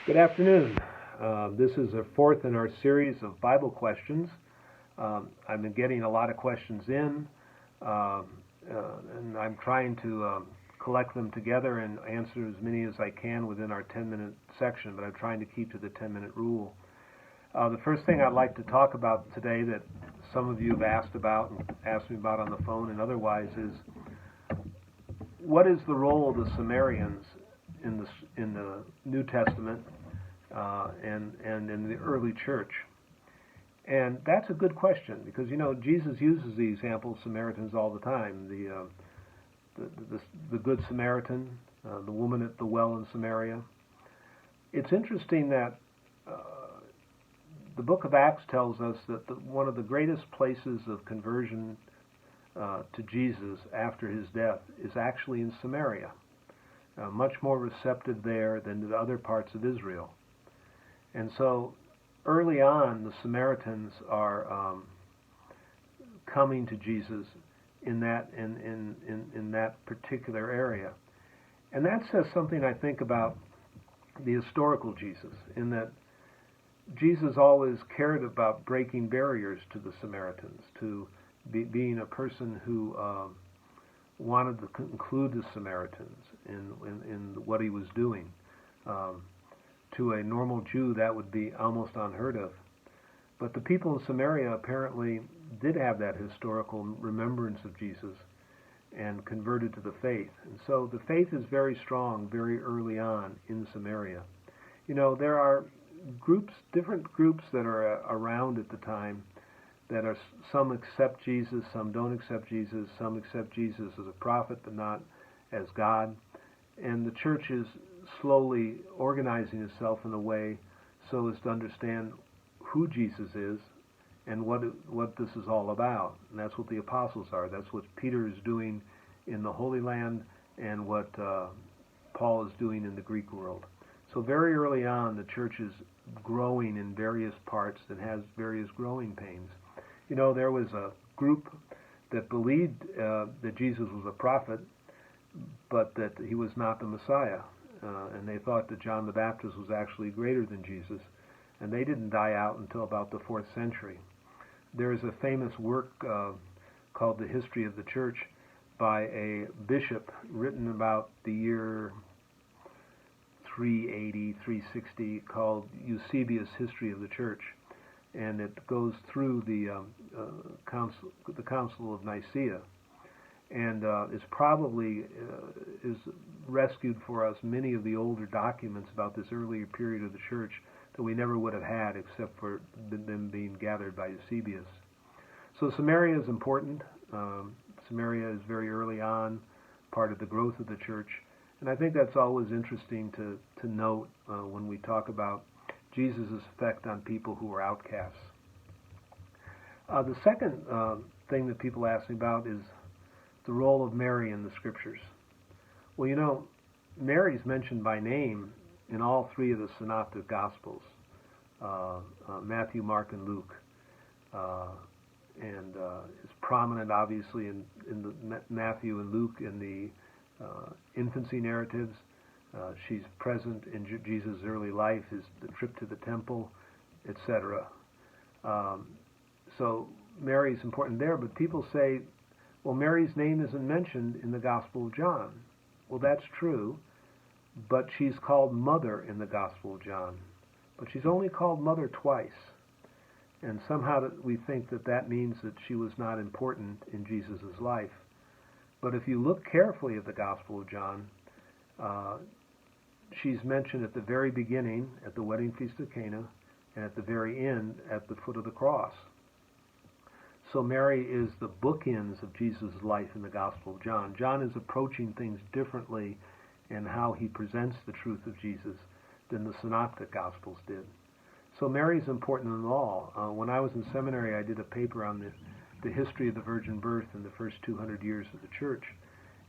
Good afternoon. This is the fourth in our series of Bible questions. I've been getting a lot of questions in, uh, and I'm trying to collect them together and answer as many as I can within our 10-minute section, but I'm trying to keep to the 10-minute rule. The first thing I'd like to talk about today that some of you have asked about and asked me about on the phone and otherwise is what is the role of the Sumerians in the New Testament and in the early church? And that's a good question because Jesus uses the example of Samaritans all the time. The Good Samaritan, the woman at the well in Samaria. It's interesting that the book of Acts tells us that one of the greatest places of conversion to Jesus after his death is actually in Samaria. Much more receptive there than the other parts of Israel. And so early on, the Samaritans are coming to Jesus in that particular area. And that says something, I think, about the historical Jesus, in that Jesus always cared about breaking barriers to the Samaritans, to being a person who wanted to include the Samaritans in what he was doing. To a normal Jew, that would be almost unheard of. But the people in Samaria apparently did have that historical remembrance of Jesus and converted to the faith. And so the faith is very strong very early on in Samaria. There are different groups that are around at the time that are, some accept Jesus, some don't accept Jesus, some accept Jesus as a prophet but not as God. And the church is slowly organizing itself in a way so as to understand who Jesus is and what this is all about. And that's what the apostles are. That's what Peter is doing in the Holy Land and what Paul is doing in the Greek world. So very early on, the church is growing in various parts and has various growing pains. There was a group that believed that Jesus was a prophet, but that he was not the Messiah. And they thought that John the Baptist was actually greater than Jesus. And they didn't die out until about the 4th century. There is a famous work called The History of the Church by a bishop written about the year 380, 360, called Eusebius' History of the Church. And it goes through the Council of Nicaea. And is probably is rescued for us many of the older documents about this earlier period of the church that we never would have had except for them being gathered by Eusebius. So Samaria is important. Samaria is very early on part of the growth of the church. And I think that's always interesting to note when we talk about Jesus' effect on people who are outcasts. The second thing that people ask me about is the role of Mary in the scriptures. Well, Mary's mentioned by name in all three of the synoptic gospels, Matthew, Mark, and Luke, and is prominent obviously in the Matthew and Luke in the infancy narratives. She's present in Jesus' early life, the trip to the temple, etc. So Mary's important there, but people say, well, Mary's name isn't mentioned in the Gospel of John. Well, that's true, but she's called Mother in the Gospel of John. But she's only called Mother twice. And somehow we think that means that she was not important in Jesus' life. But if you look carefully at the Gospel of John, she's mentioned at the very beginning, at the wedding feast of Cana, and at the very end, at the foot of the cross. So Mary is the bookends of Jesus' life in the Gospel of John. John is approaching things differently in how he presents the truth of Jesus than the synoptic Gospels did. So Mary is important in all. When I was in seminary, I did a paper on the history of the virgin birth in the first 200 years of the church.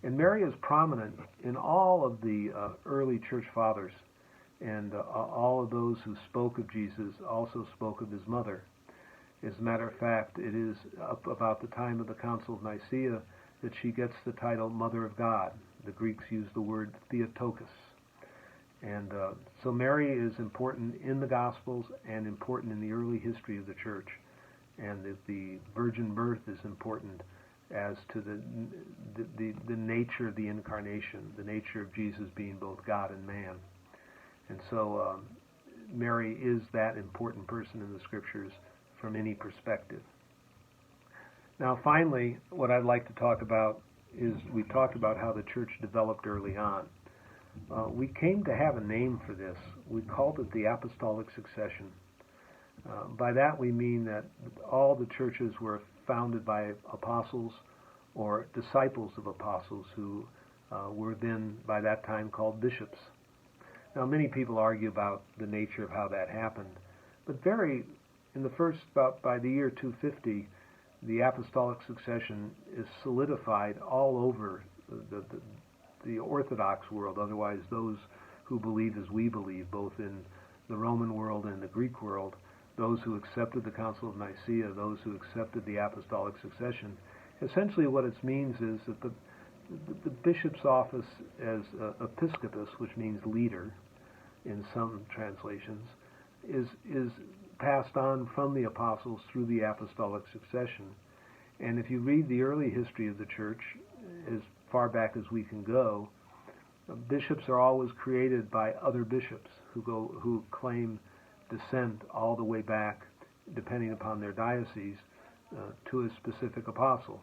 And Mary is prominent in all of the early church fathers. And all of those who spoke of Jesus also spoke of his mother. As a matter of fact, it is up about the time of the Council of Nicaea that she gets the title Mother of God. The Greeks use the word Theotokos. And so Mary is important in the Gospels and important in the early history of the church. And the virgin birth is important as to the nature of the incarnation, the nature of Jesus being both God and man. And so Mary is that important person in the Scriptures from any perspective. Now finally, what I'd like to talk about is we talked about how the church developed early on. We came to have a name for this. We called it the apostolic succession. By that we mean that all the churches were founded by apostles or disciples of apostles who were then, by that time, called bishops. Now, many people argue about the nature of how that happened, but by the year 250, the apostolic succession is solidified all over the Orthodox world, otherwise those who believe as we believe, both in the Roman world and the Greek world, those who accepted the Council of Nicaea, those who accepted the apostolic succession. Essentially what it means is that the bishop's office as episcopus, which means leader in some translations, is passed on from the apostles through the apostolic succession. And if you read the early history of the church, as far back as we can go, bishops are always created by other bishops who claim descent all the way back, depending upon their diocese, to a specific apostle.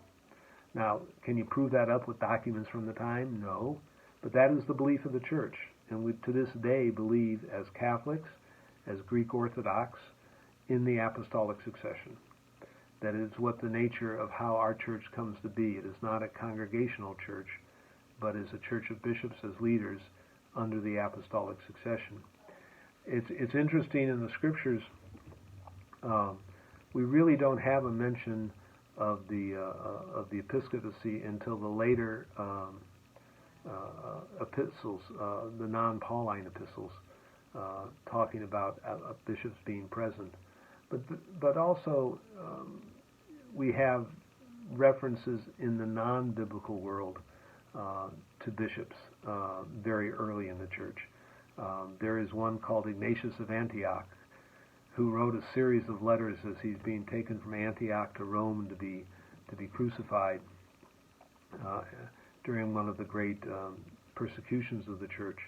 Now, can you prove that up with documents from the time? No, but that is the belief of the church, and we to this day believe as Catholics, as Greek Orthodox, in the apostolic succession. That is what the nature of how our church comes to be. It is not a congregational church, but is a church of bishops as leaders under the apostolic succession. It's interesting in the Scriptures, we really don't have a mention of the episcopacy until the later epistles, the non-Pauline epistles, talking about bishops being present. But also we have references in the non-biblical world to bishops very early in the church. There is one called Ignatius of Antioch, who wrote a series of letters as he's being taken from Antioch to Rome to be crucified during one of the great persecutions of the church.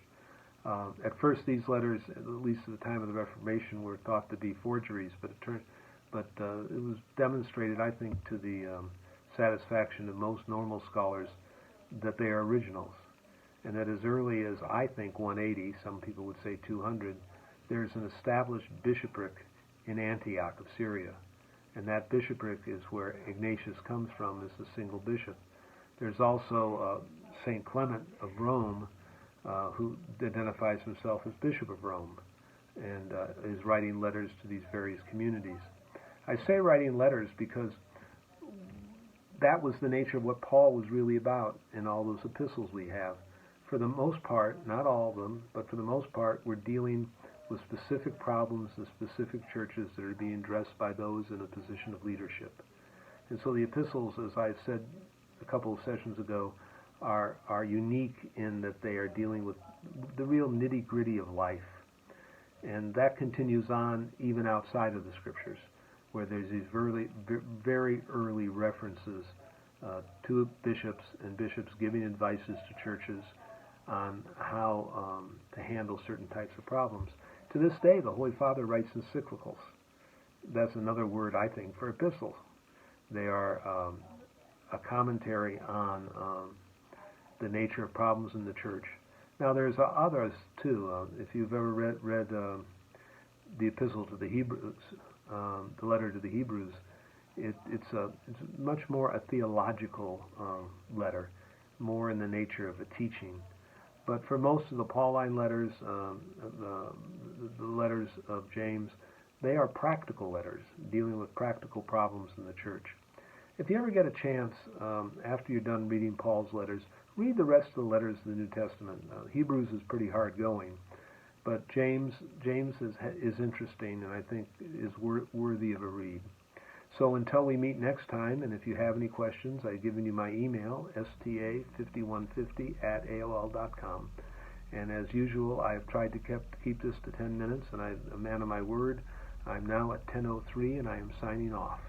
At first, these letters, at least at the time of the Reformation, were thought to be forgeries, but it was demonstrated, I think, to the satisfaction of most normal scholars that they are originals, and that as early as, I think, 180, some people would say 200, there's an established bishopric in Antioch of Syria, and that bishopric is where Ignatius comes from as a single bishop. There's also St. Clement of Rome, who identifies himself as Bishop of Rome, and is writing letters to these various communities. I say writing letters because that was the nature of what Paul was really about in all those epistles we have. For the most part, not all of them, but for the most part, we're dealing with specific problems in specific churches that are being addressed by those in a position of leadership. And so the epistles, as I said a couple of sessions ago, are unique in that they are dealing with the real nitty-gritty of life. And that continues on even outside of the Scriptures, where there's these very early references to bishops and bishops giving advices to churches on how to handle certain types of problems. To this day, the Holy Father writes encyclicals. That's another word, I think, for epistles. They are a commentary on the nature of problems in the church. Now, there's others, too. If you've ever read the epistle to the Hebrews, the letter to the Hebrews, it's much more a theological letter, more in the nature of a teaching. But for most of the Pauline letters, the letters of James, they are practical letters, dealing with practical problems in the church. If you ever get a chance, after you're done reading Paul's letters, read the rest of the letters of the New Testament. Hebrews is pretty hard going, but James is interesting, and I think is worthy of a read. So until we meet next time, and if you have any questions, I've given you my email, sta5150@aol.com. And as usual, I have tried to keep this to 10 minutes, and I'm a man of my word. I'm now at 10:03, and I am signing off.